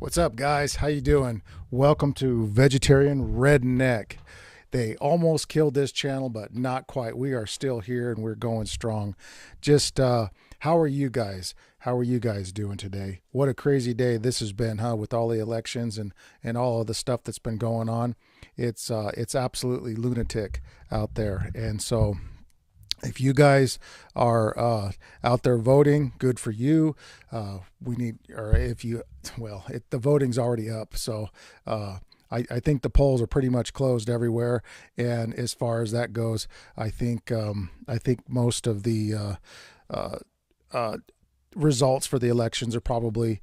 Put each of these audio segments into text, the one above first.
What's up, guys? How you doing? Welcome to Vegetarian Redneck. They almost killed this channel, but not quite. We are still here and we're going strong. Just how are you guys? How are you guys doing today? What a crazy day this has been, huh? With all the elections and all of the stuff that's been going on. It's absolutely lunatic out there. And so if you guys are out there voting, good for you. We need, or if you, well, the voting's already up. So I think the polls are pretty much closed everywhere. And as far as that goes, I think most of the uh, results for the elections are probably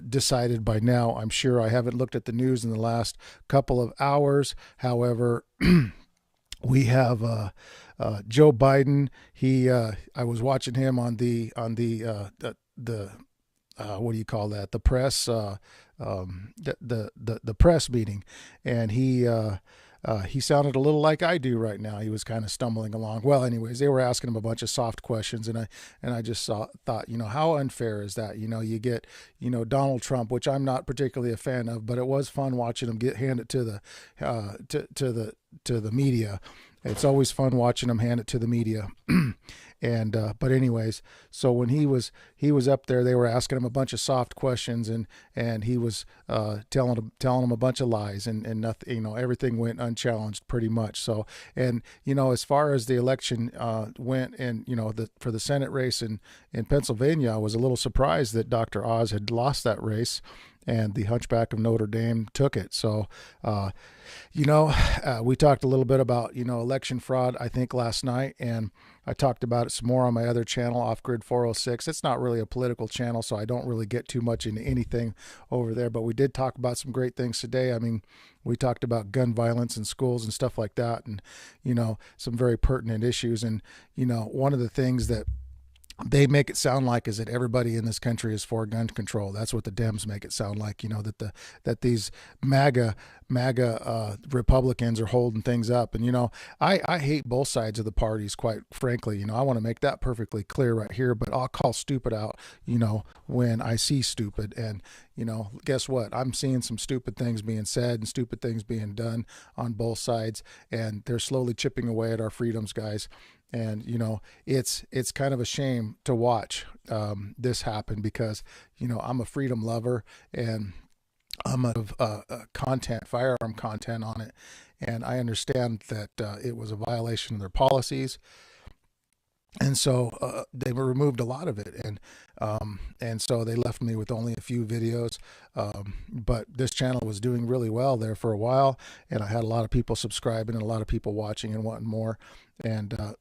decided by now. I'm sure. I haven't looked at the news in the last couple of hours. However, we have Joe Biden. I was watching him on the what do you call that? The press, the press meeting, and he sounded a little like I do right now. He was kind of stumbling along. Well, anyways, they were asking him a bunch of soft questions, and I just thought, how unfair is that? You get, Donald Trump, which I'm not particularly a fan of, but it was fun watching him get handed to the to the media. It's always fun watching him hand it to the media. And but anyways, so when he was up there, they were asking him a bunch of soft questions, and he was telling them a bunch of lies, and nothing, everything went unchallenged pretty much. So, and as far as the election went, and for the Senate race in Pennsylvania, I was a little surprised that Dr. Oz had lost that race, and the Hunchback of Notre Dame took it. So, we talked a little bit about, election fraud, I think, last night, and I talked about it some more on my other channel, Off Grid 406. It's not really a political channel, so I don't really get too much into anything over there, but we did talk about some great things today. I mean, we talked about gun violence in schools and stuff like that, and, some very pertinent issues. And, one of the things that they make it sound like is that everybody in this country is for gun control. That's what the Dems make it sound like, that these MAGA Republicans are holding things up. And, I hate both sides of the parties, quite frankly. I want to make that perfectly clear right here, but I'll call stupid out, when I see stupid. And, guess what? I'm seeing some stupid things being said and stupid things being done on both sides, and they're slowly chipping away at our freedoms, guys. And it's kind of a shame to watch this happen, because I'm a freedom lover, and I'm a firearm content on it, and I understand that it was a violation of their policies. And so they removed a lot of it, and so they left me with only a few videos. But this channel was doing really well there for a while, and I had a lot of people subscribing and a lot of people watching and wanting more. And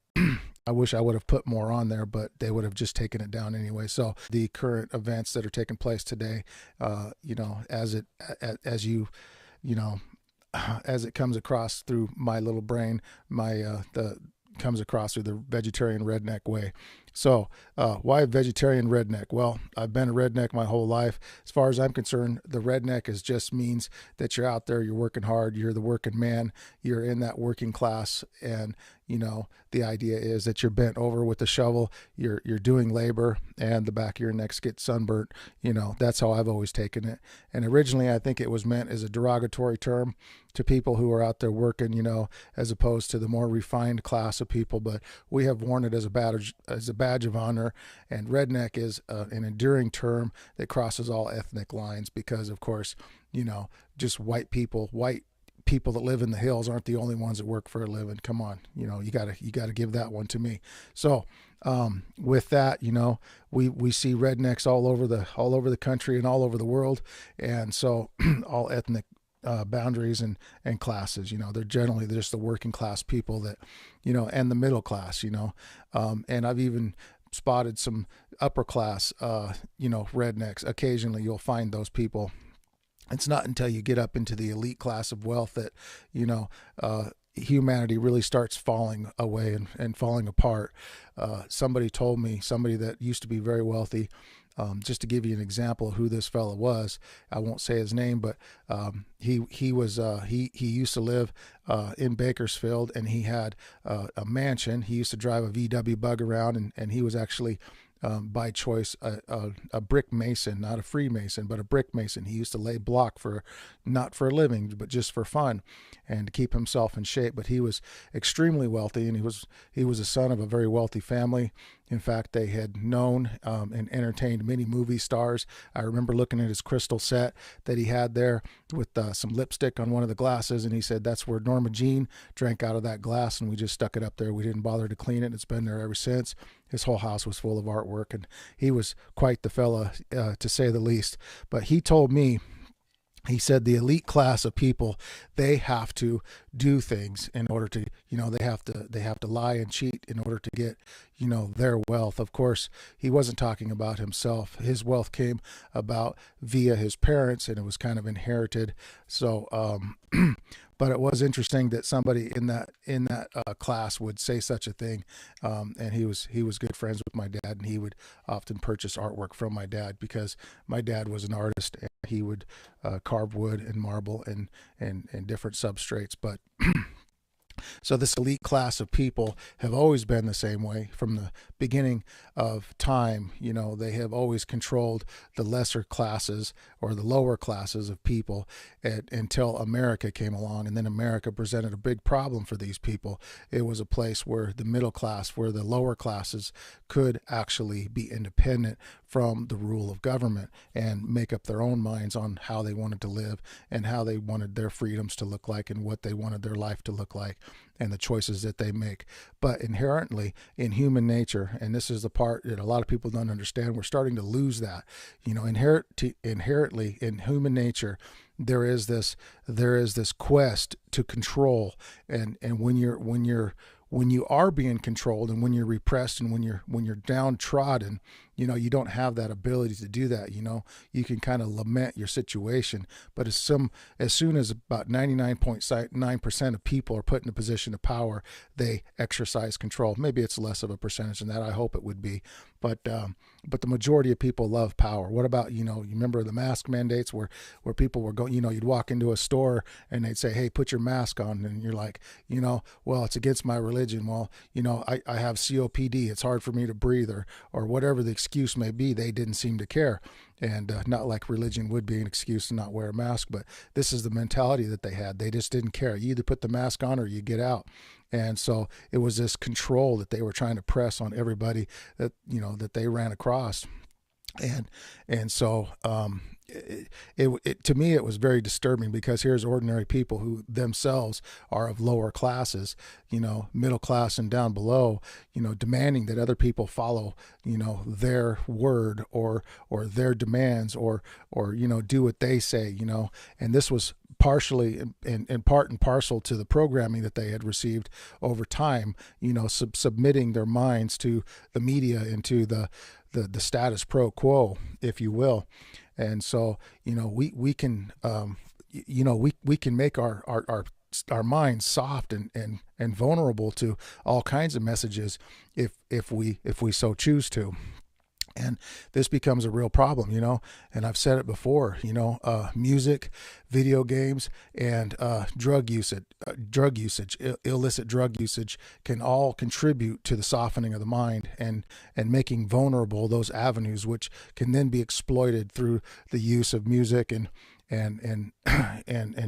I wish I would have put more on there, but they would have just taken it down anyway. So the current events that are taking place today, as it comes across through my little brain, comes across through the vegetarian redneck way. So why vegetarian redneck? Well, I've been a redneck my whole life. As far as I'm concerned, the redneck just means that you're out there, you're working hard, you're the working man, you're in that working class, and the idea is that you're bent over with a shovel, you're doing labor, and the back of your neck gets sunburnt. That's how I've always taken it. And originally, I think it was meant as a derogatory term to people who are out there working, as opposed to the more refined class of people. But we have worn it as a badge of honor, and redneck is an enduring term that crosses all ethnic lines, because, of course, just white people that live in the hills aren't the only ones that work for a living. Come on, you gotta give that one to me. So with that, we see rednecks all over the country and all over the world, and so all ethnic boundaries and classes. They're generally just the working class people that, and the middle class. And I've even spotted some upper class, rednecks. Occasionally, you'll find those people. It's not until you get up into the elite class of wealth that, humanity really starts falling away and falling apart. Somebody told me, somebody that used to be very wealthy, just to give you an example of who this fella was, I won't say his name, but he used to live in Bakersfield, and he had a mansion. He used to drive a VW bug around, and he was actually by choice a brick mason, not a freemason, but a brick mason. He used to lay block for, not for a living, but just for fun and to keep himself in shape. But he was extremely wealthy, and he was a son of a very wealthy family. In fact, they had known and entertained many movie stars. I remember looking at his crystal set that he had there with some lipstick on one of the glasses, and he said that's where Norma Jean drank out of that glass, and we just stuck it up there. We didn't bother to clean it. It's been there ever since. His whole house was full of artwork, and he was quite the fella, to say the least. But he told me, he said the elite class of people, they have to do things in order to, they have to lie and cheat in order to get, their wealth. Of course, he wasn't talking about himself. His wealth came about via his parents, and it was kind of inherited. So, but it was interesting that somebody in that class would say such a thing. And he was good friends with my dad, and he would often purchase artwork from my dad because my dad was an artist, and he would carve wood and marble and different substrates. But so this elite class of people have always been the same way from the beginning of time. They have always controlled the lesser classes or the lower classes of people until America came along. And then America presented a big problem for these people. It was a place where the middle class, where the lower classes could actually be independent from the rule of government and make up their own minds on how they wanted to live and how they wanted their freedoms to look like and what they wanted their life to look like and the choices that they make. But inherently in human nature, and this is the part that a lot of people don't understand, we're starting to lose that. Inherently in human nature, there is this quest to control, and when you are being controlled and when you're repressed and when you're downtrodden, you don't have that ability to do that. You can kind of lament your situation, but as soon as about 99.9% of people are put in a position of power, they exercise control. Maybe it's less of a percentage than that. I hope it would be, but the majority of people love power. What about, you remember the mask mandates where people were going, you'd walk into a store and they'd say, hey, put your mask on. And you're like, well, it's against my religion. Well, I have COPD. It's hard for me to breathe, or whatever the excuse may be. They didn't seem to care. And not like religion would be an excuse to not wear a mask, but this is the mentality that they had. They just didn't care. You either put the mask on or you get out. And so it was this control that they were trying to press on everybody that, that they ran across. And so to me, it was very disturbing because here's ordinary people who themselves are of lower classes, middle class and down below, demanding that other people follow, their word or their demands or do what they say, and this was partially and part and parcel to the programming that they had received over time, submitting their minds to the media and to the status pro quo, if you will. And so, we can, we can make our minds soft and vulnerable to all kinds of messages if we so choose to. And this becomes a real problem, and I've said it before, music, video games, and drug usage, illicit drug usage can all contribute to the softening of the mind and making vulnerable those avenues, which can then be exploited through the use of music and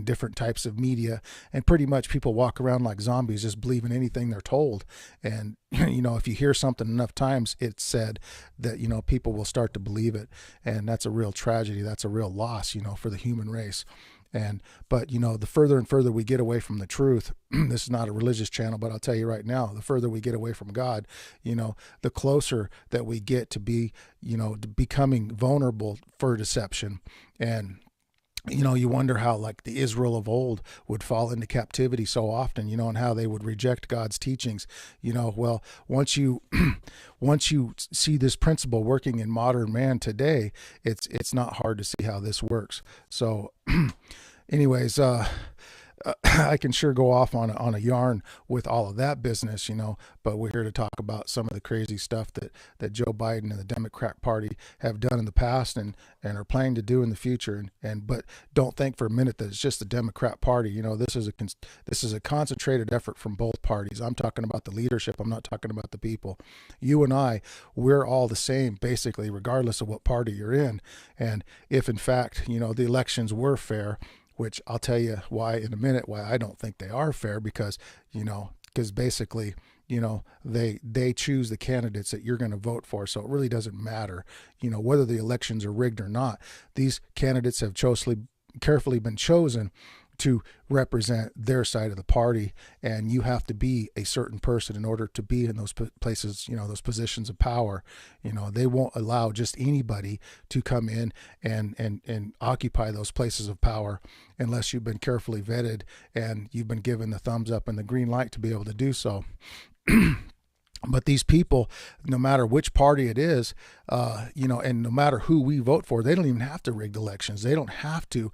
different types of media. And pretty much people walk around like zombies, just believing anything they're told. And if you hear something enough times, it's said that people will start to believe it, and that's a real tragedy. That's a real loss, for the human race. But the further and further we get away from the truth, this is not a religious channel, but I'll tell you right now, the further we get away from God, the closer that we get to be, to becoming vulnerable for deception. And you wonder how like the Israel of old would fall into captivity so often, and how they would reject God's teachings. Well, once you see this principle working in modern man today, it's not hard to see how this works. So anyways, I can sure go off on a yarn with all of that business, but we're here to talk about some of the crazy stuff that Joe Biden and the Democrat Party have done in the past and are planning to do in the future. But don't think for a minute that it's just the Democrat Party. This is a concentrated effort from both parties. I'm talking about the leadership. I'm not talking about the people. You and I, we're all the same, basically, regardless of what party you're in. And if in fact, the elections were fair, which I'll tell you why in a minute, why I don't think they are fair, because basically, they choose the candidates that you're going to vote for. So it really doesn't matter, whether the elections are rigged or not. These candidates have carefully been chosen to represent their side of the party, and you have to be a certain person in order to be in those places, those positions of power. They won't allow just anybody to come in and occupy those places of power unless you've been carefully vetted and you've been given the thumbs up and the green light to be able to do so. But these people, no matter which party it is, and no matter who we vote for, they don't even have to rig elections. They don't have to.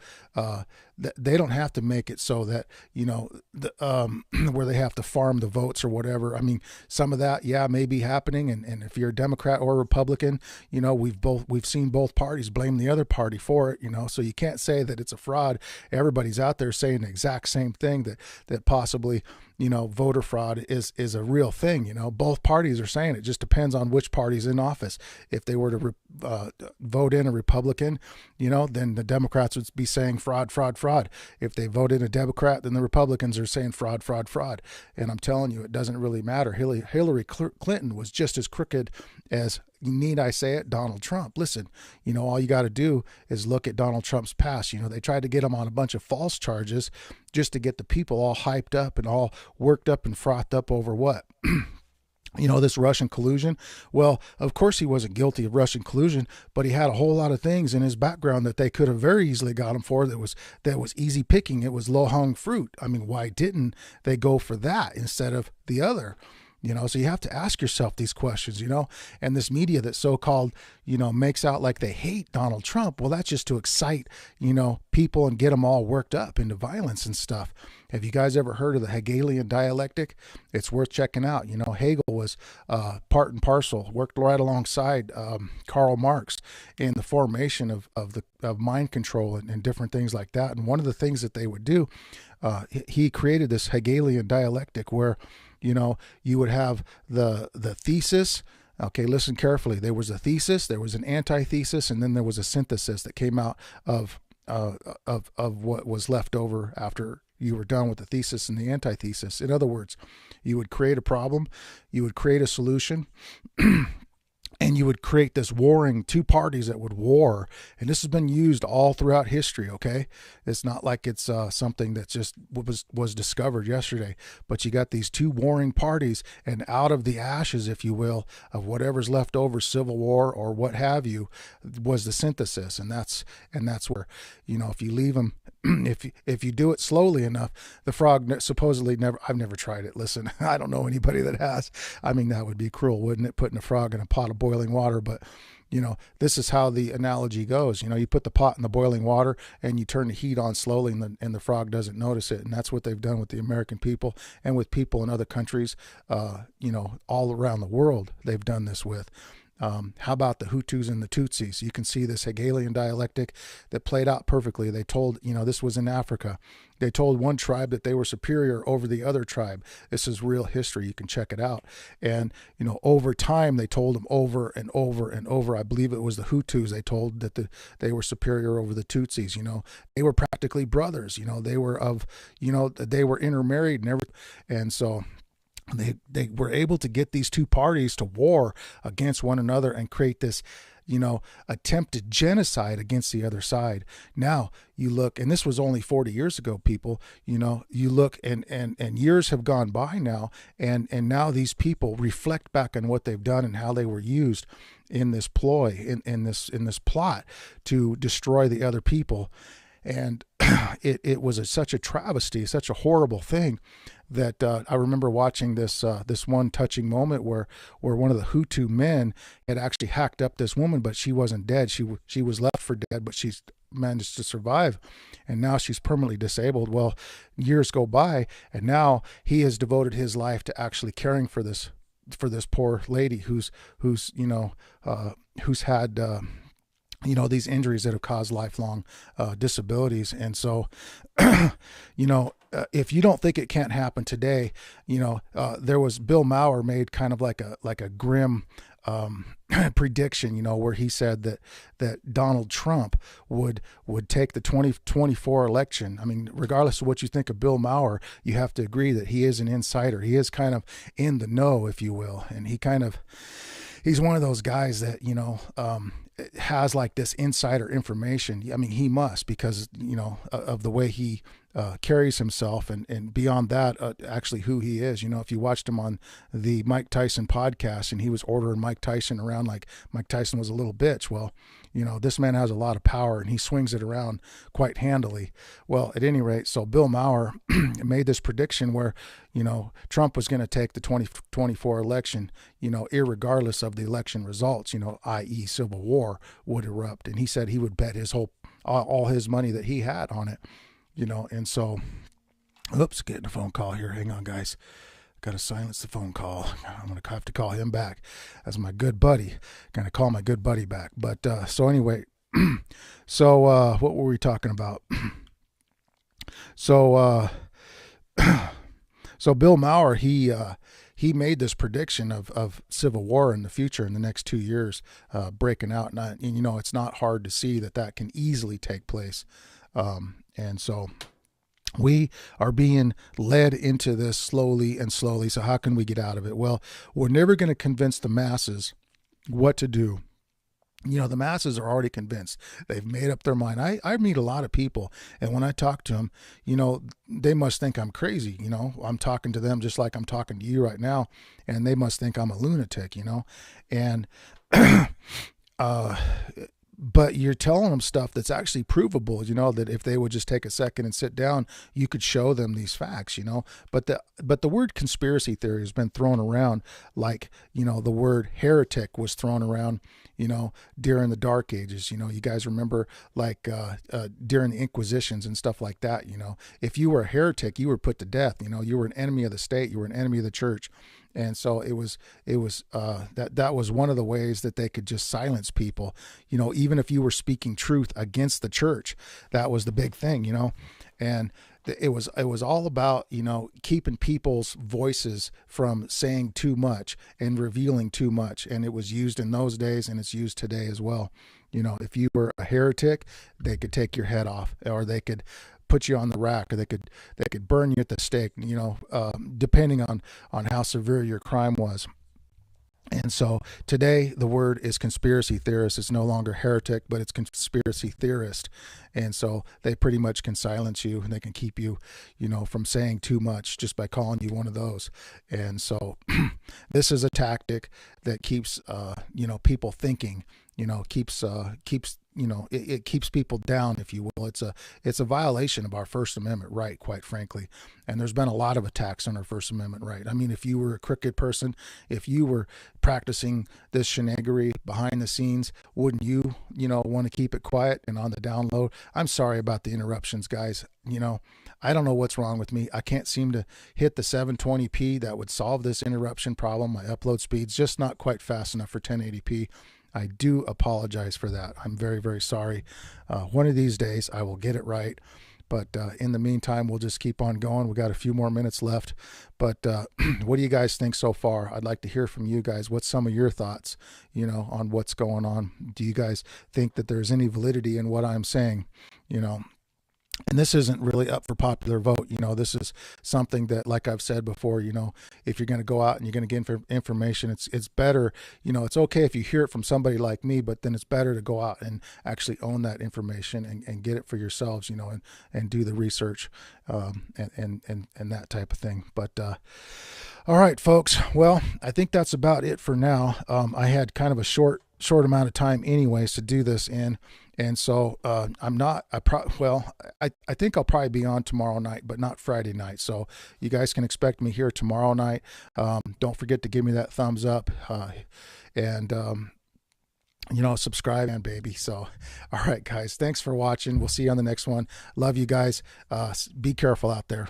They don't have to make it so that where they have to farm the votes or whatever. I mean, some of that, may be happening. And if you're a Democrat or a Republican, we've seen both parties blame the other party for it. So you can't say that it's a fraud. Everybody's out there saying the exact same thing, that possibly voter fraud is a real thing. Both parties are saying it. Just depends on which party's in office. If they were to vote in a Republican, then the Democrats would be saying fraud, fraud, fraud. If they vote in a Democrat, then the Republicans are saying fraud, fraud, fraud. And I'm telling you, it doesn't really matter. Hillary Clinton was just as crooked as, need I say it, Donald Trump. Listen, all you got to do is look at Donald Trump's past. They tried to get him on a bunch of false charges just to get the people all hyped up and all worked up and frothed up over what? This Russian collusion. Well, of course he wasn't guilty of Russian collusion, but he had a whole lot of things in his background that they could have very easily got him for that was easy picking. It was low-hung fruit. I mean, why didn't they go for that instead of the other? So you have to ask yourself these questions, and this media that so-called, makes out like they hate Donald Trump. Well, that's just to excite, people and get them all worked up into violence and stuff. Have you guys ever heard of the Hegelian dialectic? It's worth checking out. Hegel was part and parcel, worked right alongside Karl Marx in the formation of mind control and different things like that. And one of the things that they would do, he created this Hegelian dialectic where, you would have the thesis. Okay, listen carefully. There was a thesis, there was an antithesis, and then there was a synthesis that came out of what was left over after you were done with the thesis and the antithesis. In other words, you would create a problem, you would create a solution, and you would create this warring two parties that would war. And this has been used all throughout history, okay? It's not like it's something that just was discovered yesterday. But you got these two warring parties, and out of the ashes, if you will, of whatever's left over, civil war or what have you, was the synthesis. And that's where, if you leave them, if you do it slowly enough, the frog supposedly never, I've never tried it. Listen, I don't know anybody that has. I mean, that would be cruel, wouldn't it? Putting a frog in a pot of boiling water. But, this is how the analogy goes. You put the pot in the boiling water and you turn the heat on slowly, and the frog doesn't notice it. And that's what they've done with the American people and with people in other countries, all around the world. They've done this with. How about the Hutus and the Tutsis? You can see this Hegelian dialectic that played out perfectly. They told, this was in Africa. They told one tribe that they were superior over the other tribe. This is real history. You can check it out. And, over time, they told them over and over and over. I believe it was the Hutus they told that they were superior over the Tutsis. They were practically brothers. They were they were intermarried and everything. And so they were able to get these two parties to war against one another and create this, attempted genocide against the other side. Now you look, and this was only 40 years ago, people, you look and years have gone by now, and now these people reflect back on what they've done and how they were used in this ploy, in this plot to destroy the other people. And it was such a travesty, such a horrible thing that I remember watching this one touching moment where one of the Hutu men had actually hacked up this woman, but she wasn't dead. She was left for dead, but she's managed to survive, and now she's permanently disabled. Well, years go by, and now he has devoted his life to actually caring for this poor lady who's who's had these injuries that have caused lifelong disabilities. And so, if you don't think it can't happen today, there was Bill Maher made kind of like a grim prediction, where he said that Donald Trump would take the 2024 election. I mean, regardless of what you think of Bill Maher, you have to agree that he is an insider. He is kind of in the know, if you will, and he's one of those guys that has like this insider information. I mean, he must, because of the way he carries himself, and beyond that, actually who he is. If you watched him on the Mike Tyson podcast, and he was ordering Mike Tyson around like Mike Tyson was a little bitch. Well, this man has a lot of power, and he swings it around quite handily. Well, at any rate, so Bill Maher made this prediction where, Trump was going to take the 2024 election, irregardless of the election results, i.e. civil war would erupt. And he said he would bet all his money that he had on it, and so, oops, getting a phone call here. Hang on, guys. Got to silence the phone call. I'm going to have to call him back. That's my good buddy. Going to call my good buddy back. But so anyway, so what were we talking about? So Bill Maher, he made this prediction of civil war in the future, in the next 2 years, breaking out. And it's not hard to see that can easily take place. And so we are being led into this slowly and slowly. So how can we get out of it? Well, we're never going to convince the masses what to do. The masses are already convinced. They've made up their mind. I meet a lot of people, and when I talk to them, they must think I'm crazy. I'm talking to them just like I'm talking to you right now, and they must think I'm a lunatic, and but you're telling them stuff that's actually provable, that if they would just take a second and sit down, you could show them these facts, but the word conspiracy theory has been thrown around like, the word heretic was thrown around, during the Dark Ages. You guys remember, like, during the Inquisitions and stuff like that. If you were a heretic, you were put to death. You were an enemy of the state. You were an enemy of the church. And so it was that was one of the ways that they could just silence people, even if you were speaking truth against the church. That was the big thing, and it was all about, keeping people's voices from saying too much and revealing too much. And it was used in those days, and it's used today as well. If you were a heretic, they could take your head off, or they could put you on the rack, or they could burn you at the stake, depending on how severe your crime was. And so today the word is conspiracy theorist. It's no longer heretic, but it's conspiracy theorist. And so they pretty much can silence you, and they can keep you, from saying too much just by calling you one of those. And so this is a tactic that keeps, people thinking, keeps it keeps people down, if you will. It's a violation of our First Amendment right, quite frankly. And there's been a lot of attacks on our First Amendment right. I mean, if you were a crooked person, if you were practicing this shenanigans behind the scenes, wouldn't you, want to keep it quiet and on the down low? I'm sorry about the interruptions, guys. I don't know what's wrong with me. I can't seem to hit the 720p that would solve this interruption problem. My upload speed's just not quite fast enough for 1080p. I do apologize for that. I'm very, very sorry. One of these days I will get it right. But in the meantime, we'll just keep on going. We got a few more minutes left. But what do you guys think so far? I'd like to hear from you guys. What's some of your thoughts, on what's going on? Do you guys think that there's any validity in what I'm saying? And this isn't really up for popular vote. This is something that, like I've said before, if you're going to go out and you're going to get information, it's better, it's okay if you hear it from somebody like me, but then it's better to go out and actually own that information and get it for yourselves, and do the research, and that type of thing. But, all right, folks. Well, I think that's about it for now. I had kind of a short amount of time anyways to do this in. And so I think I'll probably be on tomorrow night, but not Friday night. So you guys can expect me here tomorrow night. Don't forget to give me that thumbs up. And subscribe and baby. So, all right, guys, thanks for watching. We'll see you on the next one. Love you guys. Be careful out there.